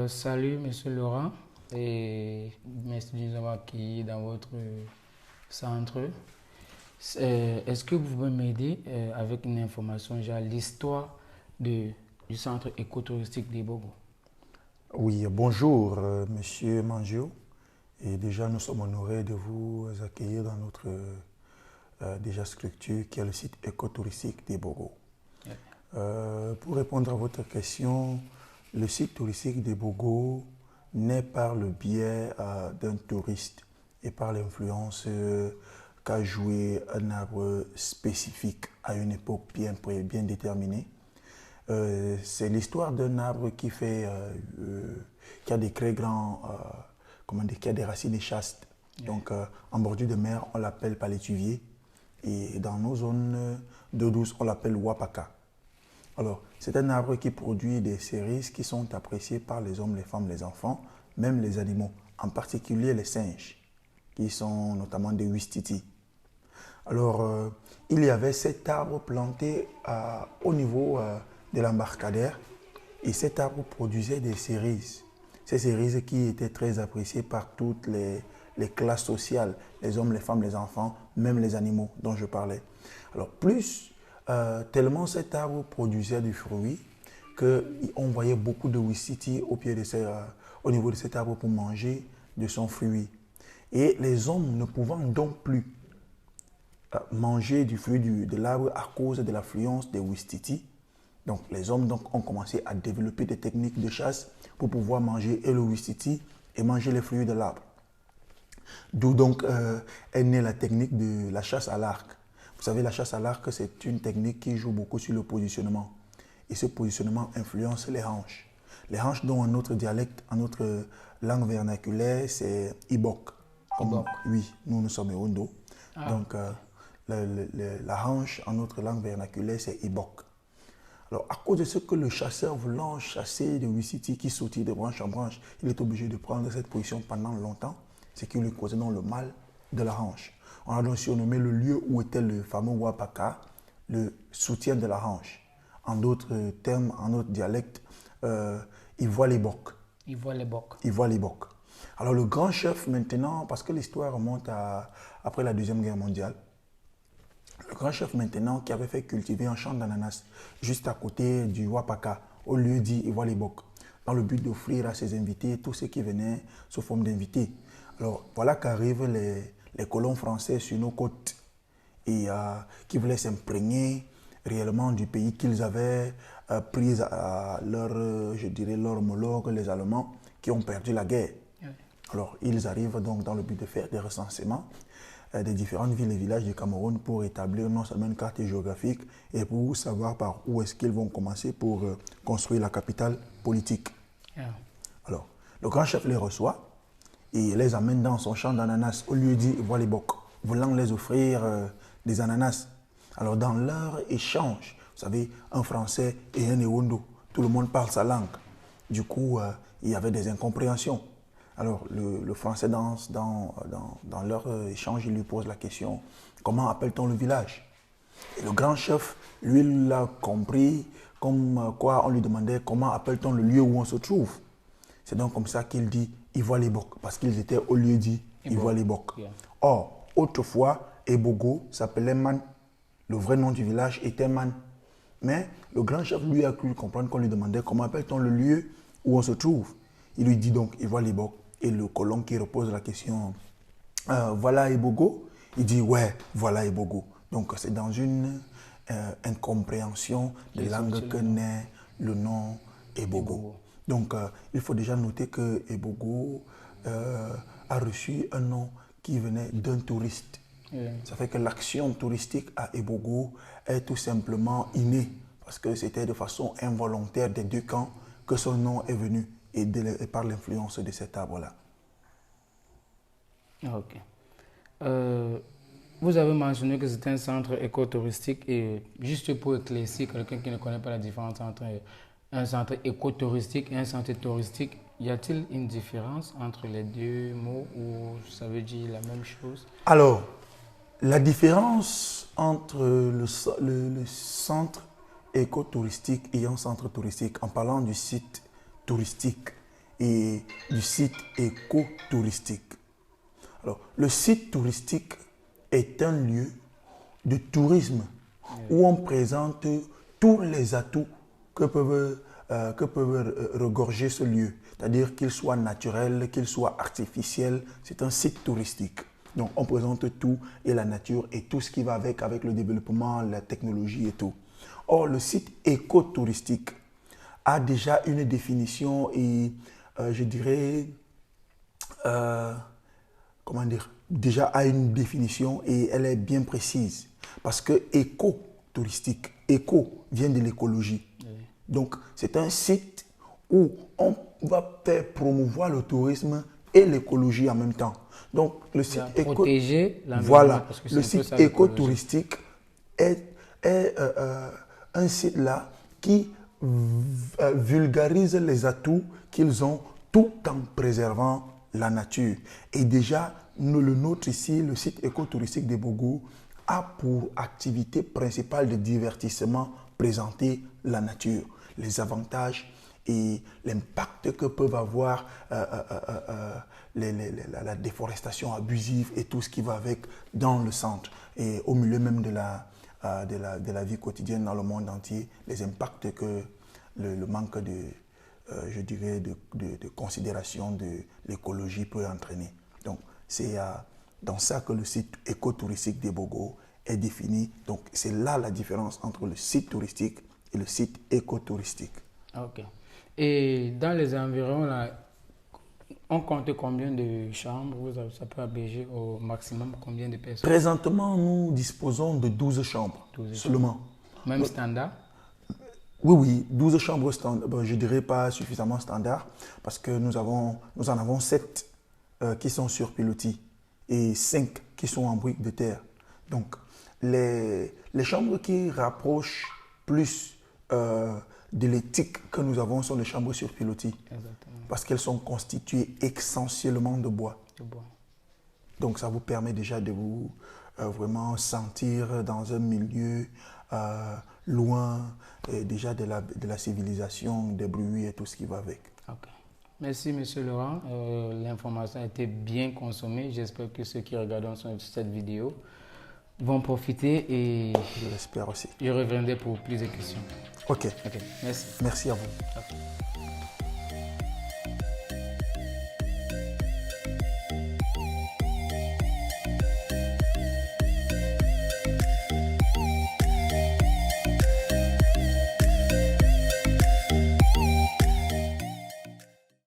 Salut, Monsieur Laurent, et merci de nous avoir accueillis dans votre centre. Est-ce que vous pouvez m'aider avec une information, genre l'histoire du centre écotouristique des Bogo? Oui, bonjour, Monsieur Mangio. Et déjà, nous sommes honorés de vous accueillir dans notre déjà structure qui est le site écotouristique des Bogo. Ouais. Pour répondre à votre question, le site touristique des Bogo naît par le biais d'un touriste et par l'influence qu'a joué un arbre spécifique à une époque bien déterminée. C'est l'histoire d'un arbre qui a des très grands, qui a des racines chastes. Donc, en bordure de mer, on l'appelle palétuvier. Et dans nos zones d'eau douce, on l'appelle wapaka. Alors, c'est un arbre qui produit des cerises qui sont appréciées par les hommes, les femmes, les enfants, même les animaux, en particulier les singes, qui sont notamment des ouistiti. Alors, il y avait cet arbre planté au niveau de l'embarcadère et cet arbre produisait des cerises. Ces cerises qui étaient très appréciées par toutes les classes sociales, les hommes, les femmes, les enfants, même les animaux dont je parlais. Alors, tellement cet arbre produisait du fruit qu'on voyait beaucoup de ouistiti au niveau de cet arbre pour manger de son fruit. Et les hommes ne pouvant donc plus manger du fruit de l'arbre à cause de l'affluence des ouistiti. Donc les hommes ont commencé à développer des techniques de chasse pour pouvoir manger le ouistiti et manger les fruits de l'arbre. D'où donc est née la technique de la chasse à l'arc. Vous savez, la chasse à l'arc, c'est une technique qui joue beaucoup sur le positionnement. Et ce positionnement influence les hanches. Les hanches dont en notre dialecte, en notre langue vernaculaire, c'est ibok. Ibok. Oui, nous sommes Ewondo. Ah. Donc la hanche en notre langue vernaculaire, c'est ibok. Alors, à cause de ce que le chasseur voulant chasser des ouistiti qui sautaient de branche en branche, il est obligé de prendre cette position pendant longtemps, ce qui lui causait donc le mal de la hanche. On a donc surnommé le lieu où était le fameux wapaka, le soutien de la hanche. En d'autres termes, en notre dialecte, il voit les bocs. Il voit les bocs. Il voit les bocs. Alors, le grand chef maintenant, parce que l'histoire remonte après la Deuxième Guerre mondiale, le grand chef maintenant qui avait fait cultiver un champ d'ananas juste à côté du wapaka, au lieu dit il voit les bocs, dans le but d'offrir à ses invités tous ceux qui venaient sous forme d'invités. Alors voilà qu'arrivent les colons français sur nos côtes et qui voulaient s'imprégner réellement du pays qu'ils avaient pris à leur homologue, les Allemands, qui ont perdu la guerre. Oui. Alors ils arrivent donc dans le but de faire des recensements des différentes villes et villages du Cameroun pour établir non seulement une carte géographique et pour savoir par où est-ce qu'ils vont commencer pour construire la capitale politique. Yeah. Alors, le grand chef les reçoit et les amène dans son champ d'ananas. Au lieu dit, voit les bocs, voulant les offrir des ananas. Alors, dans leur échange, vous savez, un Français et un Ewondo, tout le monde parle sa langue. Du coup, il y avait des incompréhensions. Alors, le Français, dans leur échange, il lui pose la question, comment appelle-t-on le village? Et le grand chef, lui, l'a compris, comme quoi on lui demandait, comment appelle-t-on le lieu où on se trouve? C'est donc comme ça qu'il dit, il voit les bocs, parce qu'ils étaient au lieu dit, il voit les bocs. Yeah. Or, autrefois, Ebogo s'appelait Man. Le vrai nom du village était Man. Mais le grand chef, lui, a cru comprendre qu'on lui demandait, comment appelle-t-on le lieu où on se trouve? Il lui dit donc, il voit les bocs. Et le colon qui repose la question, voilà Ebogo? Il dit, ouais, voilà Ebogo. Donc, c'est dans une incompréhension de langue que naît le nom Ebogo. Donc, il faut déjà noter que Ebogo a reçu un nom qui venait d'un touriste. Ça fait que l'action touristique à Ebogo est tout simplement innée, parce que c'était de façon involontaire des deux camps que son nom est venu. Et par l'influence de cet arbre-là. Ok. Vous avez mentionné que c'est un centre écotouristique et juste pour éclaircir quelqu'un qui ne connaît pas la différence entre un centre écotouristique et un centre touristique, y a-t-il une différence entre les deux mots ou ça veut dire la même chose? Alors, la différence entre le centre écotouristique et un centre touristique, en parlant du site touristique et du site écotouristique. Alors, le site touristique est un lieu de tourisme où on présente tous les atouts que peuvent regorger ce lieu. C'est-à-dire qu'il soit naturel, qu'il soit artificiel, c'est un site touristique. Donc, on présente tout et la nature et tout ce qui va avec le développement, la technologie et tout. Or, le site écotouristique a déjà une définition et je dirais, déjà a une définition et elle est bien précise. Parce que écotouristique, éco vient de l'écologie. Oui. Donc, c'est un site où on va faire promouvoir le tourisme et l'écologie en même temps. Donc, le site écotouristique est un site là qui vulgarise les atouts qu'ils ont tout en préservant la nature. Et déjà, le nôtre ici, le site écotouristique de Bogo, a pour activité principale de divertissement présenter la nature, les avantages et l'impact que peuvent avoir la déforestation abusive et tout ce qui va avec dans le centre et au milieu même de la vie quotidienne dans le monde entier, les impacts que le manque de considération de l'écologie peut entraîner. Donc, c'est dans ça que le site écotouristique des Bogo est défini. Donc, c'est là la différence entre le site touristique et le site écotouristique. Ok. Et dans les environs, là, on compte combien de chambres? Ça peut héberger au maximum combien de personnes? Présentement, nous disposons de 12 chambres 12 seulement. Même standard? Oui, 12 chambres standard. Bon, je ne dirais pas suffisamment standard parce que nous en avons 7 qui sont sur pilotis et 5 qui sont en briques de terre. Donc, les chambres qui rapprochent plus de l'éthique que nous avons sont les chambres sur pilotis. Exactement. Parce qu'elles sont constituées essentiellement de bois. Donc, ça vous permet déjà de vous vraiment sentir dans un milieu loin déjà de la civilisation, des bruits et tout ce qui va avec. Okay. Merci, M. Laurent. L'information a été bien consommée. J'espère que ceux qui regardent cette vidéo vont profiter et je l'espère aussi. Je reviendrai pour plus de questions. Ok. Merci. Merci à vous. Okay.